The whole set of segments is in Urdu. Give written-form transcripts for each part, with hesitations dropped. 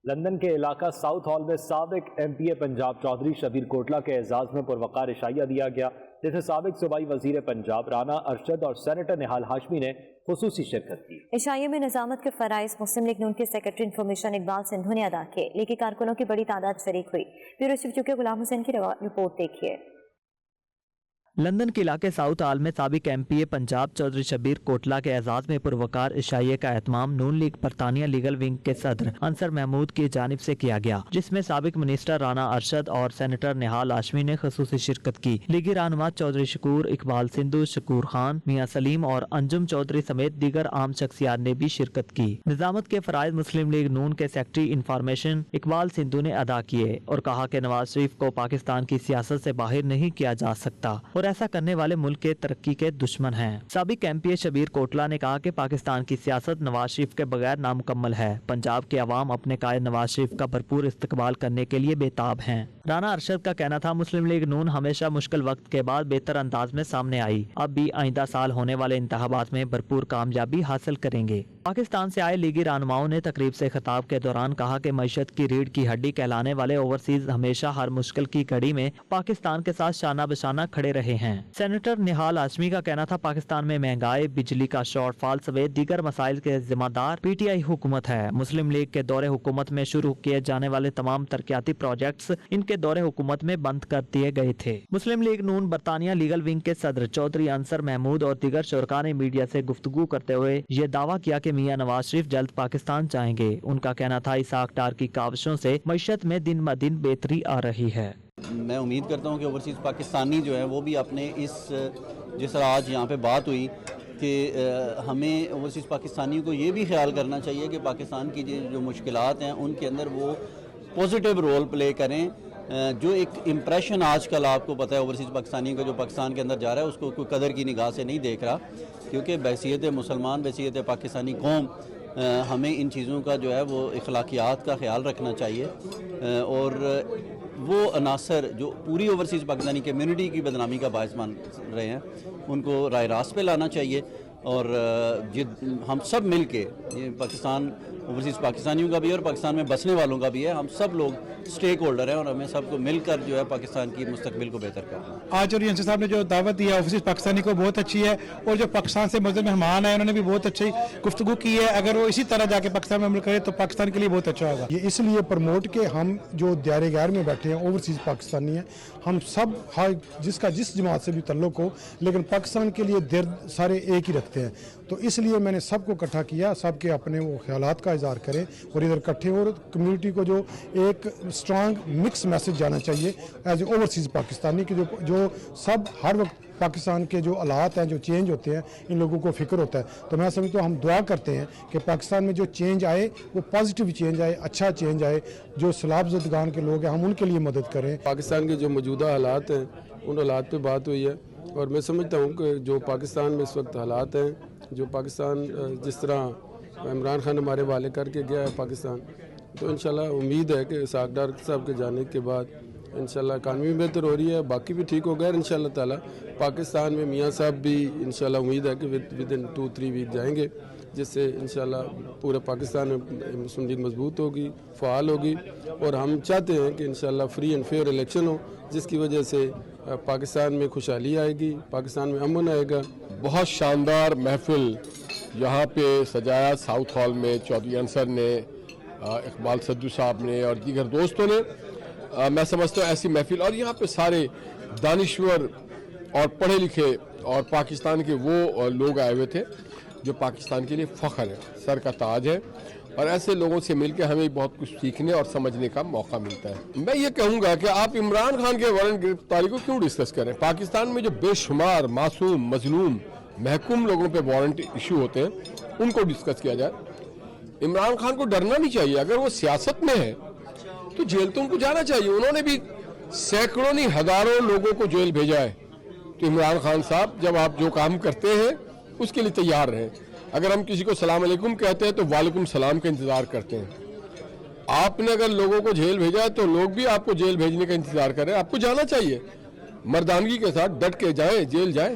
لندن کے علاقہ ساؤتھ ہال میں سابق ایم پی اے پنجاب چودھری شبیر کوٹلہ کے اعزاز میں پروقار عشائیہ دیا گیا، جس میں سابق صوبائی وزیر پنجاب رانا ارشد اور سینیٹر نہال ہاشمی نے خصوصی شرکت کی۔ عشائیہ میں نظامت کے فرائض مسلم لیگ نون کے سیکرٹری انفارمیشن اقبال سندھو نے ادا کیے۔ لیگی کارکنوں کی بڑی تعداد شریک ہوئی۔ بیورو چیف چکے غلام حسین کی رپورٹ دیکھیے۔ لندن کے علاقے ساؤتھ ہال میں سابق ایم پی اے پنجاب چودھری شبیر کوٹلہ کے اعزاز میں پروقار عشائیہ کا اہتمام نون لیگ برطانیہ لیگل ونگ کے صدر انصر محمود کی جانب سے کیا گیا، جس میں سابق منسٹر رانا ارشد اور سینیٹر نہال ہاشمی نے خصوصی شرکت کی۔ لیگی رہنما چودھری شکور، اقبال سندھو، شکور خان، میاں سلیم اور انجم چودھری سمیت دیگر عام شخصیات نے بھی شرکت کی۔ نظامت کے فرائض مسلم لیگ نون کے سیکرٹری انفارمیشن اقبال سندھو نے ادا کیے اور کہا کہ نواز شریف کو پاکستان کی سیاست سے باہر نہیں کیا جا سکتا اور ایسا کرنے والے ملک کے ترقی کے دشمن ہیں۔ سابق ایم پی اے شبیر کوٹلہ نے کہا کہ پاکستان کی سیاست نواز شریف کے بغیر نامکمل ہے۔ پنجاب کے عوام اپنے قائد نواز شریف کا بھرپور استقبال کرنے کے لیے بےتاب ہیں۔ رانا ارشد کا کہنا تھا، مسلم لیگ نون ہمیشہ مشکل وقت کے بعد بہتر انداز میں سامنے آئی، اب بھی آئندہ سال ہونے والے انتخابات میں بھرپور کامیابی حاصل کریں گے۔ پاکستان سے آئے لیگی رہنماؤں نے تقریب سے خطاب کے دوران کہا کہ معیشت کی ریڑھ کی ہڈی کہلانے والے اوورسیز ہمیشہ ہر مشکل کی گھڑی میں پاکستان کے ساتھ شانہ بشانہ کھڑے رہے ہیں۔ سینیٹر نہال ہاشمی کا کہنا تھا، پاکستان میں مہنگائی، بجلی کا شارٹ فال سمیت دیگر مسائل کے ذمہ دار پی ٹی آئی حکومت ہے۔ مسلم لیگ کے دور حکومت میں شروع کیے جانے والے تمام ترقیاتی پروجیکٹس ان کے دور حکومت میں بند کر دیے گئے تھے۔ مسلم لیگ نون برطانیہ لیگل ونگ کے صدر چودھری انصر محمود اور دیگر شرکاء نے میڈیا سے گفتگو کرتے ہوئے یہ دعویٰ کیا کہ میاں نواز شریف جلد پاکستان جائیں گے۔ ان کا کہنا تھا، اسحاق ڈار کی کاوشوں سے معیشت میں دن بہ دن بہتری آ رہی ہے۔ میں امید کرتا ہوں کہ اوورسیز پاکستانی جو ہے وہ بھی اپنے جس طرح آج یہاں پہ بات ہوئی کہ ہمیں اوورسیز پاکستانیوں کو یہ بھی خیال کرنا چاہیے کہ پاکستان کی جو مشکلات ہیں ان کے اندر وہ پوزیٹیو رول پلے کریں۔ جو ایک امپریشن آج کل آپ کو پتہ ہے اوورسیز پاکستانیوں کا جو پاکستان کے اندر جا رہا ہے، اس کو کوئی قدر کی نگاہ سے نہیں دیکھ رہا، کیونکہ بحیثیت مسلمان، بحیثیت پاکستانی قوم ہمیں ان چیزوں کا جو ہے وہ اخلاقیات کا خیال رکھنا چاہیے، اور وہ عناصر جو پوری اوورسیز پاکستانی کمیونٹی کی بدنامی کا باعث بن رہے ہیں ان کو رائے راست پہ لانا چاہیے، اور ہم سب مل کے، یہ پاکستان اوورسیز پاکستانیوں کا بھی ہے اور پاکستان میں بسنے والوں کا بھی ہے، ہم سب لوگ سٹیک ہولڈر ہیں اور ہمیں سب کو مل کر جو ہے پاکستان کی مستقبل کو بہتر کرنا ہے۔ آج اور انصر صاحب نے جو دعوت دی ہے اوورسیز پاکستانی کو بہت اچھی ہے، اور جو پاکستان سے مزید مہمان ہیں انہوں نے بھی بہت اچھی گفتگو کی ہے۔ اگر وہ اسی طرح جا کے پاکستان میں عمل کرے تو پاکستان کے لیے بہت اچھا ہوگا۔ یہ اس لیے پروموٹ کہ ہم جو دائرہ غیر میں بیٹھے ہیں اوورسیز پاکستانی ہیں، ہم سب جس کا جس جماعت سے بھی تعلق ہو، لیکن پاکستان کے لیے درد سارے ایک ہی رکھتے ہیں، تو اس لیے میں نے سب کو اکٹھا کیا، سب کے اپنے وہ خیالات کا اظہار کریں اور ادھر اکٹھے، اور کمیونٹی کو جو ایک اسٹرانگ مکس میسج جانا چاہیے ایز اے اوورسیز پاکستانی کہ جو سب ہر وقت پاکستان کے جو حالات ہیں جو چینج ہوتے ہیں ان لوگوں کو فکر ہوتا ہے، تو میں سمجھتا ہوں ہم دعا کرتے ہیں کہ پاکستان میں جو چینج آئے وہ پازیٹیو چینج آئے، اچھا چینج آئے، جو سیلاب زدگان کے لوگ ہیں ہم ان کے لیے مدد کریں۔ پاکستان کے جو موجودہ حالات ہیں ان حالات پہ بات ہوئی ہے، اور میں سمجھتا ہوں کہ جو پاکستان میں اس وقت حالات ہیں، جو پاکستان جس طرح عمران خان ہمارے حوالے کر کے گیا ہے پاکستان، تو انشاءاللہ امید ہے کہ اسحاق ڈار صاحب کے جانے کے بعد انشاءاللہ اکانومی بہتر ہو رہی ہے، باقی بھی ٹھیک ہو گیا انشاءاللہ تعالیٰ۔ پاکستان میں میاں صاحب بھی انشاءاللہ امید ہے کہ ودن 2-3 ویک جائیں گے، جس سے انشاءاللہ پورے پاکستان میں مسلم لیگ مضبوط ہوگی، فعال ہوگی، اور ہم چاہتے ہیں کہ انشاءاللہ فری اینڈ فیئر الیکشن ہو، جس کی وجہ سے پاکستان میں خوشحالی آئے گی، پاکستان میں امن آئے گا۔ بہت شاندار محفل یہاں پہ سجایا ساؤتھ ہال میں چودھری انصر نے، اقبال سدو صاحب نے اور دیگر دوستوں نے۔ میں سمجھتا ہوں ایسی محفل، اور یہاں پہ سارے دانشور اور پڑھے لکھے اور پاکستان کے وہ لوگ آئے ہوئے تھے جو پاکستان کے لیے فخر ہے، سر کا تاج ہے، اور ایسے لوگوں سے مل کے ہمیں بہت کچھ سیکھنے اور سمجھنے کا موقع ملتا ہے۔ میں یہ کہوں گا کہ آپ عمران خان کے وارنٹ گرفتاری کو کیوں ڈسکس کریں؟ پاکستان میں جو بے شمار معصوم، مظلوم، محکوم لوگوں پہ وارنٹ ایشو ہوتے ہیں ان کو ڈسکس کیا جائے۔ عمران خان کو ڈرنا نہیں چاہیے، اگر وہ سیاست میں ہے تو جیل تو ان کو جانا چاہیے، انہوں نے بھی سینکڑوں نہیں ہزاروں لوگوں کو جیل بھیجا ہے، تو عمران خان صاحب جب آپ جو کام کرتے ہیں اس کے لیے تیار رہیں۔ اگر ہم کسی کو سلام علیکم کہتے ہیں تو وعلیکم السلام کا انتظار کرتے ہیں۔ آپ نے اگر لوگوں کو جیل بھیجا ہے تو لوگ بھی آپ کو جیل بھیجنے کا انتظار کریں، آپ کو جانا چاہیے، مردانگی کے ساتھ ڈٹ کے جائیں، جیل جائیں،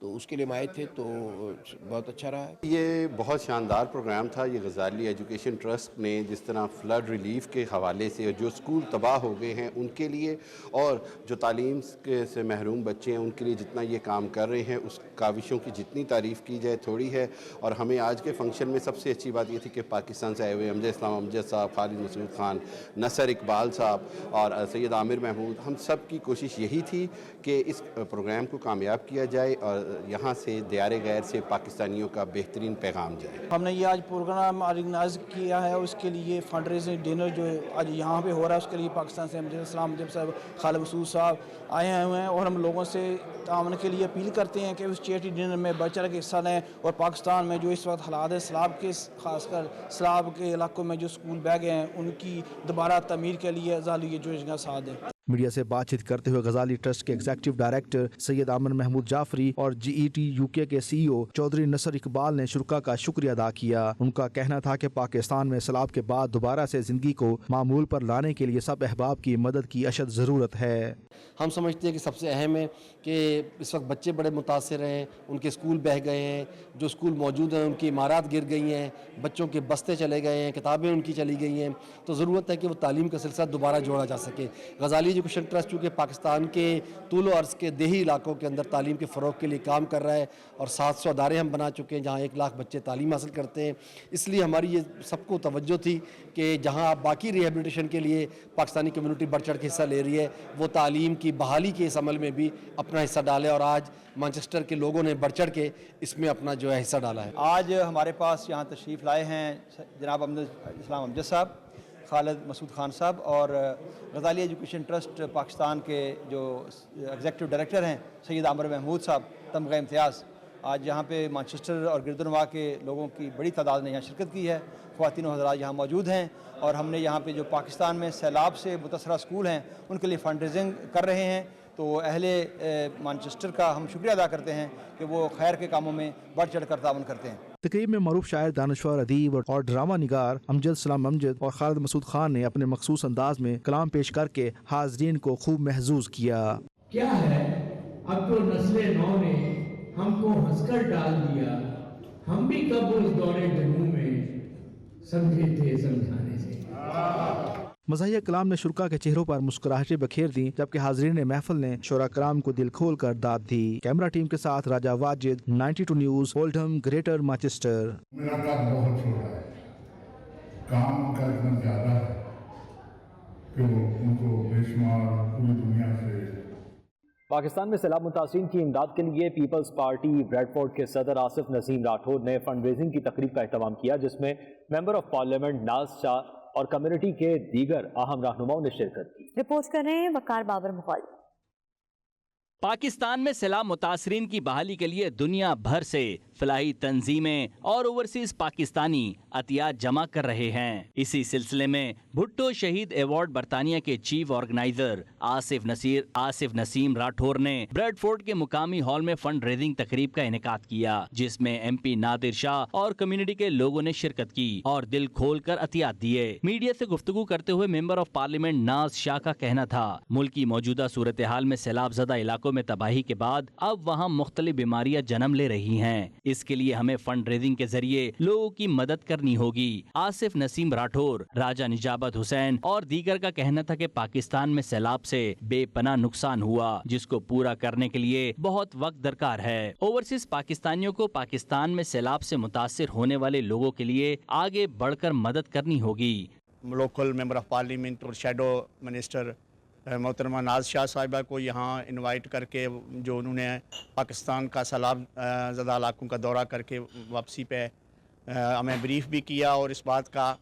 تو اس کے لیے ہم آئے تھے تو بہت اچھا رہا ہے. یہ بہت شاندار پروگرام تھا. یہ غزالی ایجوکیشن ٹرسٹ نے جس طرح فلڈ ریلیف کے حوالے سے جو اسکول تباہ ہو گئے ہیں ان کے لیے اور جو تعلیم سے محروم بچے ہیں ان کے لیے جتنا یہ کام کر رہے ہیں اس کاوشوں کی جتنی تعریف کی جائے تھوڑی ہے. اور ہمیں آج کے فنکشن میں سب سے اچھی بات یہ تھی کہ پاکستان سے آئے ہوئے امجد اسلام امجد صاحب، خالد مسعود خان، نصر اقبال صاحب اور سید عامر محمود، ہم سب کی کوشش یہی تھی کہ اس پروگرام کو کامیاب کیا جائے اور یہاں سے دیار غیر سے پاکستانیوں کا بہترین پیغام جائے. ہم نے یہ آج پروگرام آرگنائز کیا ہے، اس کے لیے فنڈ ریزنگ ڈنر جو آج یہاں پہ ہو رہا ہے اس کے لیے پاکستان سے امجد اسلام امجد صاحب، خالد مسعود صاحب آئے ہوئے ہیں، اور ہم لوگوں سے تعاون کے لیے اپیل کرتے ہیں کہ اس چیریٹی ڈنر میں بڑھ چڑھ کے حصہ لیں. اور پاکستان میں جو اس وقت حالات ہے سیلاب کے، خاص کر سیلاب کے علاقوں میں جو اسکول بہ گئے ہیں ان کی دوبارہ تعمیر کے لیے غزالی ایجوکیشن کا ساتھ دیں. میڈیا سے بات چیت کرتے ہوئے غزالی ٹرسٹ کے ایگزیکٹو ڈائریکٹر سید عامر محمود جعفری اور GET UK کے CEO چودھری نصر اقبال نے شرکا کا شکریہ ادا کیا. ان کا کہنا تھا کہ پاکستان میں سیلاب کے بعد دوبارہ سے زندگی کو معمول پر لانے کے لیے سب احباب کی مدد کی اشد ضرورت ہے. ہم سمجھتے ہیں کہ سب سے اہم ہے کہ اس وقت بچے بڑے متاثر ہیں، ان کے اسکول بہہ گئے ہیں، جو اسکول موجود ہیں ان کی عمارات گر گئی ہیں، بچوں کے بستے چلے گئے ہیں، کتابیں ان کی چلی گئی ہیں. تو ضرورت ہے کہ وہ تعلیم کا سلسلہ دوبارہ جوڑا جا سکے. غزالی ایجوکیشن ٹرسٹ چونکہ پاکستان کے طول و عرض کے دیہی علاقوں کے اندر تعلیم کے فروغ کے لیے کام کر رہا ہے اور 700 ادارے ہم بنا چکے ہیں جہاں 1 لاکھ بچے تعلیم حاصل کرتے ہیں. اس لیے ہماری یہ سب کو توجہ تھی کہ جہاں باقی ریہیبلیٹیشن کے لیے پاکستانی کمیونٹی بڑھ چڑھ کے حصہ لے رہی ہے، وہ تعلیم کی بحالی کے اس عمل میں بھی اپنا حصہ ڈالے. اور آج مانچسٹر کے لوگوں نے بڑھ چڑھ کے اس میں اپنا جو ہے حصہ ڈالا ہے. آج ہمارے پاس یہاں تشریف لائے ہیں جناب امجد اسلام امجد صاحب، خالد مسعود خان صاحب اور غزالی ایجوکیشن ٹرسٹ پاکستان کے جو ایگزیکٹو ڈائریکٹر ہیں سید عامر محمود صاحب، تمغہ امتیاز. آج یہاں پہ مانچسٹر اور گردنواں کے لوگوں کی بڑی تعداد نے یہاں شرکت کی ہے. خواتین و حضرات یہاں موجود ہیں اور ہم نے یہاں پہ جو پاکستان میں سیلاب سے متاثرہ اسکول ہیں ان کے لیے فنڈ ریزنگ کر رہے ہیں. تو اہل مانچسٹر کا ہم شکریہ ادا کرتے ہیں کہ وہ خیر کے کاموں میں بڑھ چڑھ کر تعاون کرتے ہیں. تقریب میں معروف شاعر، دانشور، ادیب اور ڈرامہ نگار امجد اسلام امجد اور خالد مسعود خان نے اپنے مخصوص انداز میں کلام پیش کر کے حاضرین کو خوب محظوظ کیا. کیا ہے اب تو نسل نو نے ہم کو ہنس کر ڈال دیا، ہم بھی کب اس دورے جنوں میں سمجھے تھے سمجھانے سے. مزاحیہ کلام نے شرکا کے چہروں پر مسکراہٹیں بکھیر دیں، جبکہ حاضرین محفل نے شعراء کرام کو دل کھول کر داد دی. کیمرہ ٹیم کے ساتھ راجہ واجد، 92 نیوز، اولڈہم، گریٹر مانچسٹر. میرا کام بہت چھوٹا ہے، کام کا اتنا زیادہ ہے کہ ان کو بے شمار پوری دنیا سے. پاکستان میں سیلاب متاثرین کی امداد کے لیے پیپلز پارٹی بریڈ فورڈ کے صدر آصف نسیم راٹھور نے فنڈ ریزنگ کی تقریب کا اہتمام کیا، جس میں ممبر آف پارلیمنٹ ناز شاہ اور کمیونٹی کے دیگر اہم رہنماؤں نے شرکت کی. رپورٹ کر رہے ہیں وقار بابر مغل. پاکستان میں سیلاب متاثرین کی بحالی کے لیے دنیا بھر سے فلاحی تنظیمیں اور اوورسیز پاکستانی عطیات جمع کر رہے ہیں. اسی سلسلے میں بھٹو شہید ایوارڈ برطانیہ کے چیف آرگنائزر آصف نسیم راٹھور نے بریڈ فورڈ کے مقامی ہال میں فنڈ ریزنگ تقریب کا انعقاد کیا، جس میں MP نادر شاہ اور کمیونٹی کے لوگوں نے شرکت کی اور دل کھول کر عطیات دیے. میڈیا سے گفتگو کرتے ہوئے ممبر آف پارلیمنٹ ناز شاہ کا کہنا تھا ملک کی موجودہ صورتحال میں سیلاب زدہ علاقوں میں تباہی کے بعد اب وہاں مختلف بیماریاں جنم لے رہی ہیں. اس کے لیے ہمیں فنڈ ریزنگ کے ذریعے لوگوں کی مدد کرنی ہوگی. آصف نسیم راٹھور، راجہ نجابت حسین اور دیگر کا کہنا تھا کہ پاکستان میں سیلاب سے بے پناہ نقصان ہوا، جس کو پورا کرنے کے لیے بہت وقت درکار ہے. اوورسیز پاکستانیوں کو پاکستان میں سیلاب سے متاثر ہونے والے لوگوں کے لیے آگے بڑھ کر مدد کرنی ہوگی. لوکل ممبر آف پارلیمنٹ اور شیڈو منسٹر محترمہ ناز شاہ صاحبہ کو یہاں انوائٹ کر کے جو انہوں نے پاکستان کا سیلاب زدہ علاقوں کا دورہ کر کے واپسی پہ ہمیں بریف بھی کیا اور اس بات کا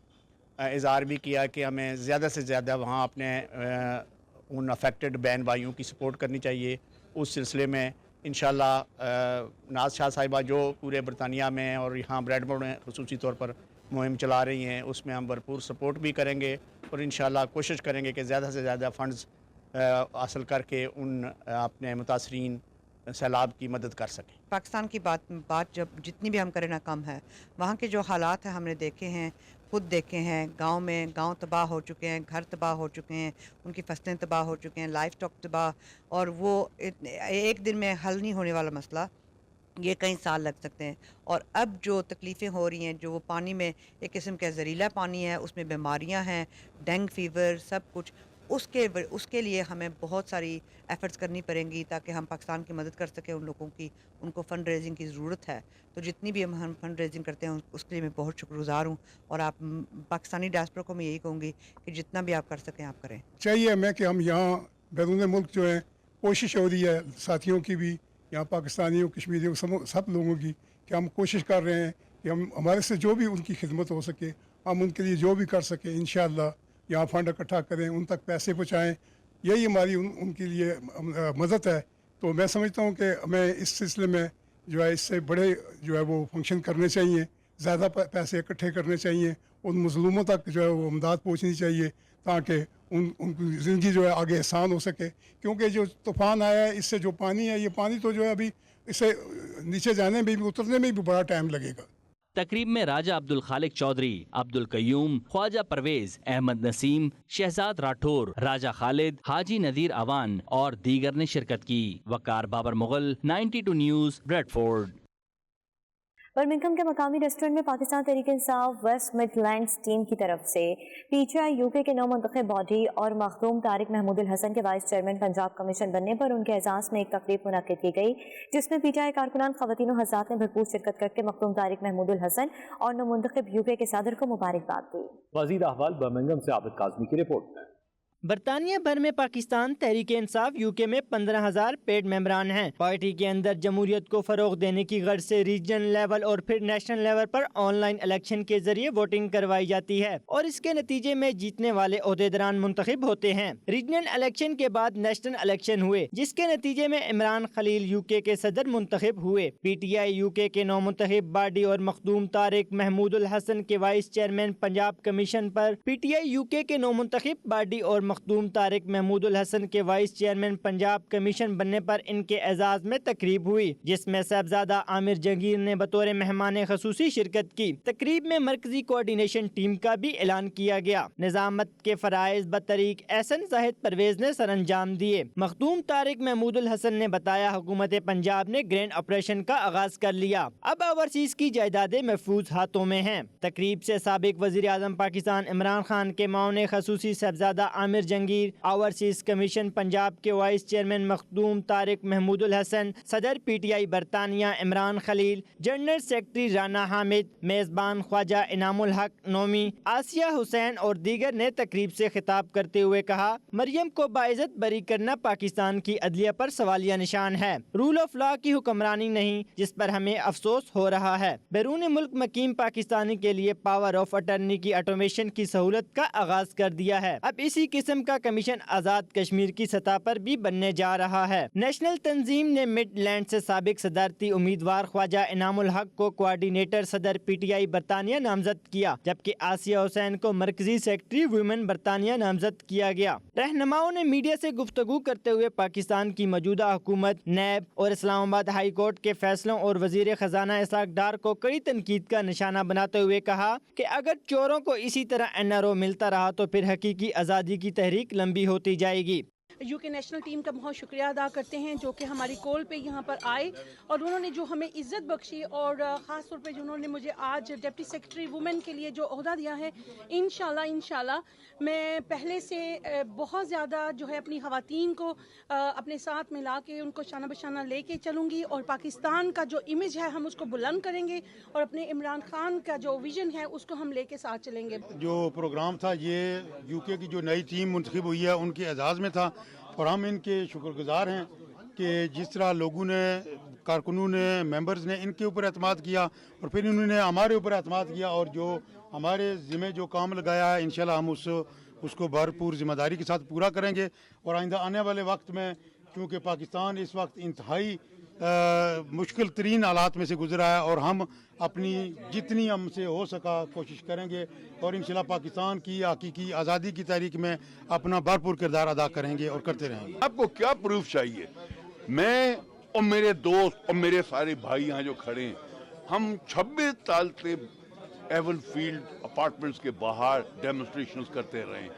اظہار بھی کیا کہ ہمیں زیادہ سے زیادہ وہاں اپنے ان افیکٹڈ بہن بھائیوں کی سپورٹ کرنی چاہیے. اس سلسلے میں انشاءاللہ ناز شاہ صاحبہ جو پورے برطانیہ میں اور یہاں بریڈ فورڈ میں خصوصی طور پر مہم چلا رہی ہیں، اس میں ہم بھرپور سپورٹ بھی کریں گے اور انشاءاللہ کوشش کریں گے کہ زیادہ سے زیادہ فنڈز حاصل کر کے ان اپنے متاثرین سیلاب کی مدد کر سکیں. پاکستان کی بات جب جتنی بھی ہم کریں نا کم ہے. وہاں کے جو حالات ہیں ہم نے دیکھے ہیں، خود دیکھے ہیں. گاؤں تباہ ہو چکے ہیں، گھر تباہ ہو چکے ہیں، ان کی فصلیں تباہ ہو چکے ہیں، لائف اسٹاک تباہ، اور وہ ایک دن میں حل نہیں ہونے والا مسئلہ. یہ کئی سال لگ سکتے ہیں. اور اب جو تکلیفیں ہو رہی ہیں، جو وہ پانی میں ایک قسم کا زہریلا پانی ہے، اس میں بیماریاں ہیں، ڈینگ فیور، سب کچھ، اس کے لیے ہمیں بہت ساری ایفرٹس کرنی پڑیں گی تاکہ ہم پاکستان کی مدد کر سکیں. ان لوگوں کی، ان کو فنڈ ریزنگ کی ضرورت ہے. تو جتنی بھی ہم فنڈ ریزنگ کرتے ہیں اس کے لیے میں بہت شکر گزار ہوں. اور آپ پاکستانی ڈائسپورا کو میں یہی کہوں گی کہ جتنا بھی آپ کر سکیں آپ کریں. چاہیے ہمیں کہ ہم یہاں بیرون ملک جو ہے کوشش ہو رہی ہے ساتھیوں کی بھی، یہاں پاکستانیوں کشمیریوں سب لوگوں کی، کہ ہم کوشش کر رہے ہیں کہ ہم ہمارے سے جو بھی ان کی خدمت ہو سکے ہم ان کے لیے جو بھی کر سکیں انشاءاللہ یہاں فنڈ اکٹھا کریں، ان تک پیسے پہنچائیں. یہی ہماری ان کے لیے مدد ہے. تو میں سمجھتا ہوں کہ ہمیں اس سلسلے میں جو ہے اس سے بڑے جو ہے وہ فنکشن کرنے چاہیے، زیادہ پیسے اکٹھے کرنے چاہیے، ان مظلوموں تک جو ہے وہ امداد پہنچنی چاہیے تاکہ ان کی زندگی جو ہے آگے آسان ہو سکے. کیونکہ جو طوفان آیا ہے اس سے جو پانی ہے، یہ پانی تو جو ہے ابھی اسے نیچے جانے میں بھی اترنے میں بھی بڑا ٹائم لگے گا. تقریب میں راجہ عبد الخالق چودھری، عبد القیوم، خواجہ پرویز، احمد نسیم، شہزاد راٹھور، راجہ خالد، حاجی نذیر اوان اور دیگر نے شرکت کی. Waqar Babar Mughal, 92 News, Bradford. Birmingham کے مقامی ریسٹورنٹ میں Pakistan Tehreek Insaf waste mid lands team کی طرف سے پی ٹی آئی یو کے نو منتخب باڈی اور مخدوم طارق محمود الحسن کے وائس چیئرمین پنجاب کمیشن بننے پر ان کے اعزاز میں ایک تقریب منعقد کی گئی، جس میں پی ٹی آئی کارکنان، خواتین و حضرات نے بھرپور شرکت کر کے مخدوم طارق محمود الحسن اور نو منتخب یو کے صدر کو مبارکباد دی. مزید احوال برمنگھم سے عابد کاظمی کی رپورٹ میں. برطانیہ بھر میں پاکستان تحریک انصاف یو کے میں 15,000 پیڈ ممبران ہیں. پارٹی کے اندر جمہوریت کو فروغ دینے کی غرض سے ریجنل لیول اور پھر national level per on line election کے ذریعے ووٹنگ کروائی جاتی ہے اور اس کے نتیجے میں جیتنے والے عہدیداران منتخب ہوتے ہیں. ریجنل الیکشن کے بعد نیشنل الیکشن ہوئے جس کے نتیجے میں عمران خلیل یو کے صدر منتخب ہوئے. پی ٹی آئی یو کے نو منتخب باڈی اور مخدوم طارق محمود الحسن کے vice chairman Punjab commission per P T I you کے نو منتخب باڈی اور مخدوم طارق محمود الحسن کے وائس چیئرمین پنجاب کمیشن بننے پر ان کے اعزاز میں تقریب ہوئی، جس میں صاحبزادہ عامر جہانگیر نے بطور مہمان خصوصی شرکت کی. تقریب میں مرکزی کوارڈینیشن ٹیم کا بھی اعلان کیا گیا. نظامت کے فرائض بطریق احسن زاہد پرویز نے سر انجام دیے. مخدوم طارق محمود الحسن نے بتایا حکومت پنجاب نے گرینڈ آپریشن کا آغاز کر لیا، اب اوورسیز کی جائیدادیں محفوظ ہاتھوں میں ہیں. تقریب سے سابق وزیر اعظم پاکستان عمران خان کے معاون خصوصی صاحبزادہ عامر جہانگیر، اوورسیز کمیشن پنجاب کے وائس چیئرمین مخدوم طارق محمود الحسن، صدر پی ٹی آئی برطانیہ عمران خلیل، جنرل سیکرٹری رانا حامد، میزبان خواجہ انعام الحق نومی، آسیہ حسین اور دیگر نے تقریب سے خطاب کرتے ہوئے کہا، مریم کو باعزت بری کرنا پاکستان کی عدلیہ پر سوالیہ نشان ہے. رول آف لا کی حکمرانی نہیں جس پر ہمیں افسوس ہو رہا ہے. بیرون ملک مقیم پاکستانی کے لیے پاور آف اٹرنی کی آٹومیشن کی سہولت کا آغاز کر دیا ہے. اب اسی قسم کا کمیشن آزاد کشمیر کی سطح پر بھی بننے جا رہا ہے. نیشنل تنظیم نے مڈ لینڈ سے سابق صدارتی امیدوار خواجہ انعام الحق کو کوارڈینیٹر صدر پی ٹی آئی برطانیہ نامزد کیا، جبکہ آسیہ حسین کو مرکزی سیکرٹری ویمن برطانیہ نامزد کیا گیا. رہنماؤں نے میڈیا سے گفتگو کرتے ہوئے پاکستان کی موجودہ حکومت، نیب اور اسلام آباد ہائی کورٹ کے فیصلوں اور وزیر خزانہ اسحاق ڈار کو کڑی تنقید کا نشانہ بناتے ہوئے کہا کہ اگر چوروں کو اسی طرح این آر او ملتا رہا تو پھر حقیقی آزادی کی تحریک لمبی ہوتی جائے گی. یو کے نیشنل ٹیم کا بہت شکریہ ادا کرتے ہیں جو کہ ہماری کال پہ یہاں پر آئے اور انہوں نے جو ہمیں عزت بخشی اور خاص طور پہ جنہوں نے مجھے آج ڈپٹی سیکرٹری وومن کے لیے جو عہدہ دیا ہے. انشاءاللہ میں پہلے سے بہت زیادہ جو ہے اپنی خواتین کو اپنے ساتھ ملا کے ان کو شانہ بشانہ لے کے چلوں گی اور پاکستان کا جو امیج ہے ہم اس کو بلند کریں گے اور اپنے عمران خان کا جو ویژن ہے اس کو ہم لے کے ساتھ چلیں گے. جو پروگرام تھا یہ یو کے کی جو نئی ٹیم منتخب ہوئی ہے ان کے اعزاز میں تھا اور ہم ان کے شکر گزار ہیں کہ جس طرح لوگوں نے، کارکنوں نے، ممبرز نے ان کے اوپر اعتماد کیا اور پھر انہوں نے ہمارے اوپر اعتماد کیا اور جو ہمارے ذمہ جو کام لگایا ہے انشاءاللہ ہم اس کو بھرپور ذمہ داری کے ساتھ پورا کریں گے. اور آئندہ آنے والے وقت میں کیونکہ پاکستان اس وقت انتہائی مشکل ترین حالات میں سے گزرا ہے اور ہم اپنی جتنی ہم سے ہو سکا کوشش کریں گے اور انشاءاللہ پاکستان کی حقیقی آزادی کی تحریک میں اپنا بھرپور کردار ادا کریں گے اور کرتے رہیں گے. آپ کو کیا پروف چاہیے؟ میں اور میرے دوست اور میرے سارے بھائی یہاں جو کھڑے ہیں، ہم 26 سال سے ایون فیلڈ اپارٹمنٹس کے باہر ڈیمونسٹریشنز کرتے رہے ہیں.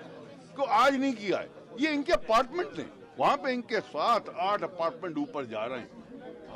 کو آج نہیں کیا ہے، یہ ان کے اپارٹمنٹ ہیں، وہاں پہ ان کے 7-8 اپارٹمنٹ اوپر جا رہے ہیں.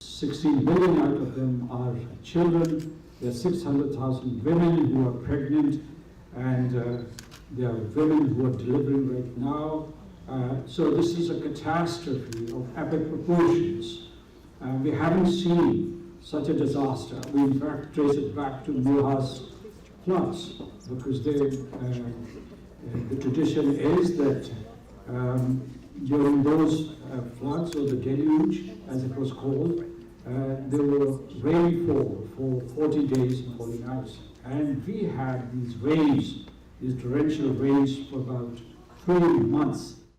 16 million out of them are children. There are 600,000 women who are pregnant, and there are women who are delivering right now. So this is a catastrophe of epic proportions. We haven't seen such a disaster. We in fact trace it back to Noah's floods because the tradition is that during those floods or the deluge, as it was called, there were rainfall for 40 days and 40 nights. And we had these rains, these torrential rains for about 3 months.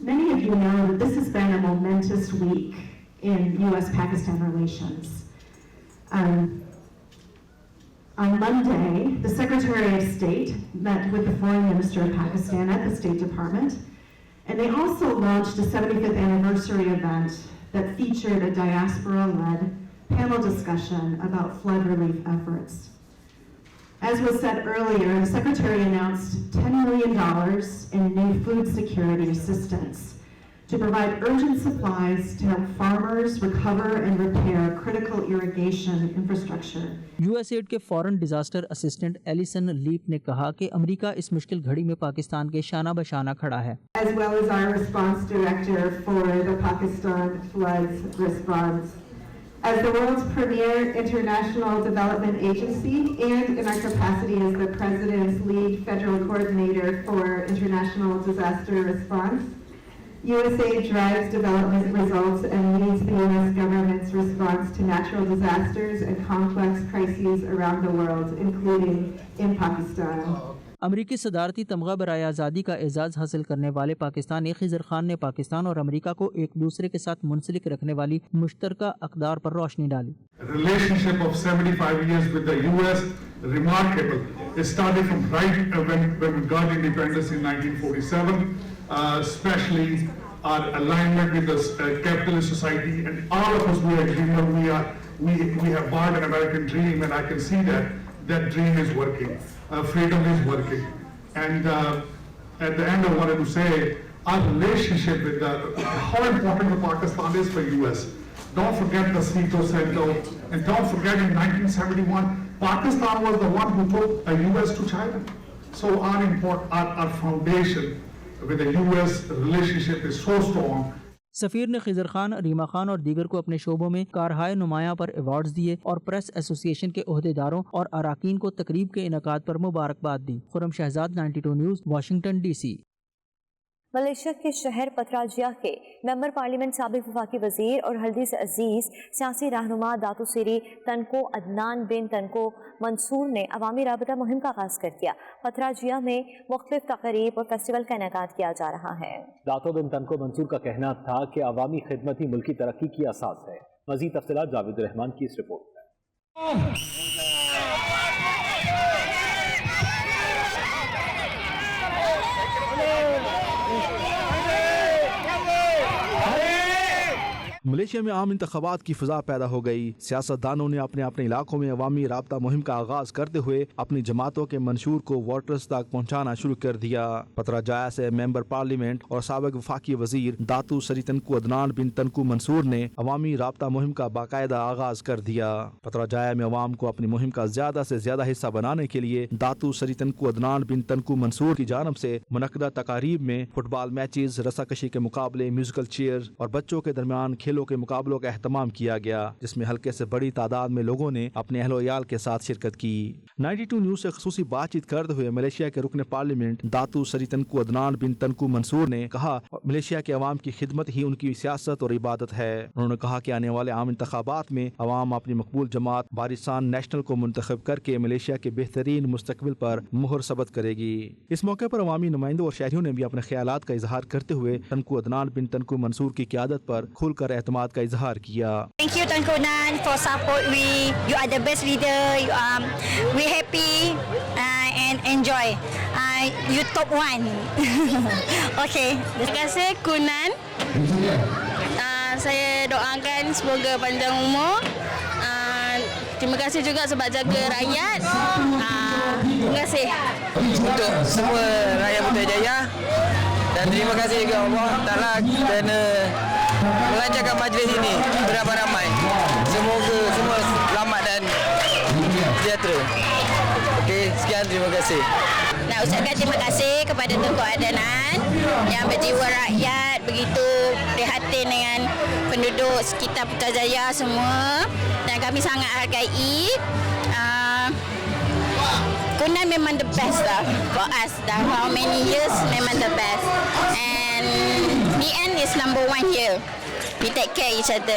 Many of you know that this has been a momentous week in U.S.-Pakistan relations. On Monday, the Secretary of State met with the Foreign Minister of Pakistan at the State Department, and they also launched a 75th anniversary event that featured a diaspora-led panel discussion about flood relief efforts. As was said earlier, the Secretary announced $10 million in new food security assistance to provide urgent supplies to help farmers recover and repair critical irrigation infrastructure. USAID کے فورن ڈیزاسٹر اسسٹنٹ ایلیسن لیپ نے کہا کہ امریکہ اس مشکل گھڑی میں پاکستان کے شانہ بشانہ کھڑا ہے. As well as our response director for the Pakistan floods response. As the world's premier international development agency and in our capacity as the President's lead federal coordinator for international disaster response, USAID drives development results and leads the U.S. government's response to natural disasters and complex crises around the world, including in Pakistan. امریکی صدارتی تمغہ برائے آزادی کا اعزاز حاصل کرنے والے پاکستانی خضر خان نے پاکستان اور امریکہ کو ایک دوسرے کے ساتھ منسلک رکھنے والی مشترکہ اقدار پر روشنی ڈالی. Relationship of 75 years with the US, remarkable. It started from right when we got independence in 1947, especially our alignment with the capitalist society, and all of us we are dreamers. We have bought an American dream, and I can see that dream is working. Freedom is working, and at the end I wanted to say our relationship with how important Pakistan is for US. Don't forget the Sito Center, and don't forget in 1971 Pakistan was the one who took the US to China. So our foundation with the US relationship is so strong. سفیر نے خضر خان، ریما خان اور دیگر کو اپنے شعبوں میں کارہائے نمایاں پر ایوارڈز دیے اور پریس ایسوسی ایشن کے عہدیداروں اور اراکین کو تقریب کے انعقاد پر مبارکباد دی. Khurram Shahzad, 92 News, Washington D C. Malaysia کے شہر پتراجیا کے ممبر پارلیمنٹ سابق وفاقی وزیر اور ہلدی سے عزیز سیاسی رہنما داتو سری تنکو عدنان بن تنکو منصور نے عوامی رابطہ مہم کا آغاز کر دیا. پتراجیا میں مختلف تقریب اور فیسٹیول کا انعقاد کیا جا رہا ہے. داتو بن تنکو منصور کا کہنا تھا کہ عوامی خدمت ہی ملکی ترقی کی اساس ہے. مزید تفصیلات جاوید الرحمان کی اس رپورٹ میں. ملیشیا میں عام انتخابات کی فضا پیدا ہو گئی. سیاستدانوں نے اپنے اپنے علاقوں میں عوامی رابطہ مہم کا آغاز کرتے ہوئے اپنی جماعتوں کے منشور کو ووٹرز تک پہنچانا شروع کر دیا. پتراجایا سے ممبر پارلیمنٹ اور سابق وفاقی وزیر داتو سری تنکو عدنان بن تنکو منصور نے عوامی رابطہ مہم کا باقاعدہ آغاز کر دیا. پتراجایا میں عوام کو اپنی مہم کا زیادہ سے زیادہ حصہ بنانے کے لیے داتو سری تنکو عدنان بن تنکو منصور کی جانب سے منعقدہ تقاریب میں فٹ بال میچز، رسا کشی کے مقابلے، میوزیکل چیئر اور بچوں کے درمیان کھیلوں کے مقابلوں کا اہتمام کیا گیا، جس میں حلقے سے بڑی تعداد میں لوگوں نے اپنے اہل و عیال کے ساتھ شرکت کی. 92 نیوز سے خصوصی بات چیت کرتے ہوئے ملیشیا کے رکن پارلیمنٹ داتو سری تنکو عدنان بن تنکو منصور نے کہا ملیشیا کے عوام کی خدمت ہی ان کی سیاست اور عبادت ہے. انہوں نے کہا کہ آنے والے عام انتخابات میں عوام اپنی مقبول جماعت بارسان نیشنل کو منتخب کر کے ملیشیا کے بہترین مستقبل پر مہر ثبت کرے گی. اس موقع پر عوامی نمائندوں اور شہریوں نے بھی اپنے خیالات کا اظہار کرتے ہوئے تنکو عدنان بن تنکو منصور کی قیادت پر کھل کر اعتماد کا اظہار کیا. Thank you Tunku Nan for support we. You are the best leader. We happy and enjoy. You top one. Okay. Terima kasih Kunan. Saya doakan semoga panjang umur. Terima kasih juga sebab jaga rakyat. Terima kasih. Untuk semua rakyat Putrajaya dan terima kasih juga Allah Ta'ala kerana melancarkan majlis ini beramai-ramai. Semoga semua selamat dan sejahtera. Okey, sekian, terima kasih. Nak ucapkan terima kasih kepada Tunku Adnan yang berjiwa rakyat, begitu prihatin dengan penduduk sekitar Putrajaya semua, dan kami sangat hargai. Kunan memang the best lah for us. Dah how many years memang the best. And BN is number one here. we take care each other.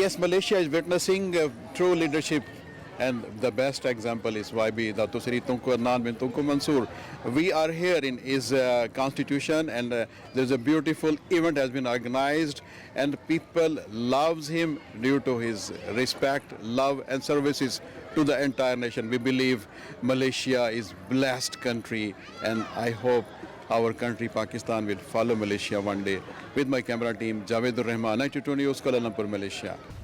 Yes, Malaysia is witnessing true leadership, and the best example is YB Dato Sri Tunku Adnan bin Tunku Mansoor. We are here in his constitution, and there's a beautiful event has been organized, and people loves him due to his respect, love, and services to the entire nation. We believe Malaysia is blessed country, and I hope our country Pakistan will follow Malaysia one day. With my camera team, Javedur Rahman, 92 News, Kuala Lumpur, Malaysia.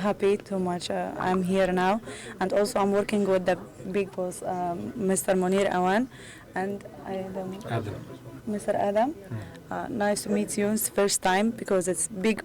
Happy too much. I'm here now, and also I'm working with the big boss, Mr. Munir Awan, and Mr. Adam. Nice to meet you. It's first time because it's big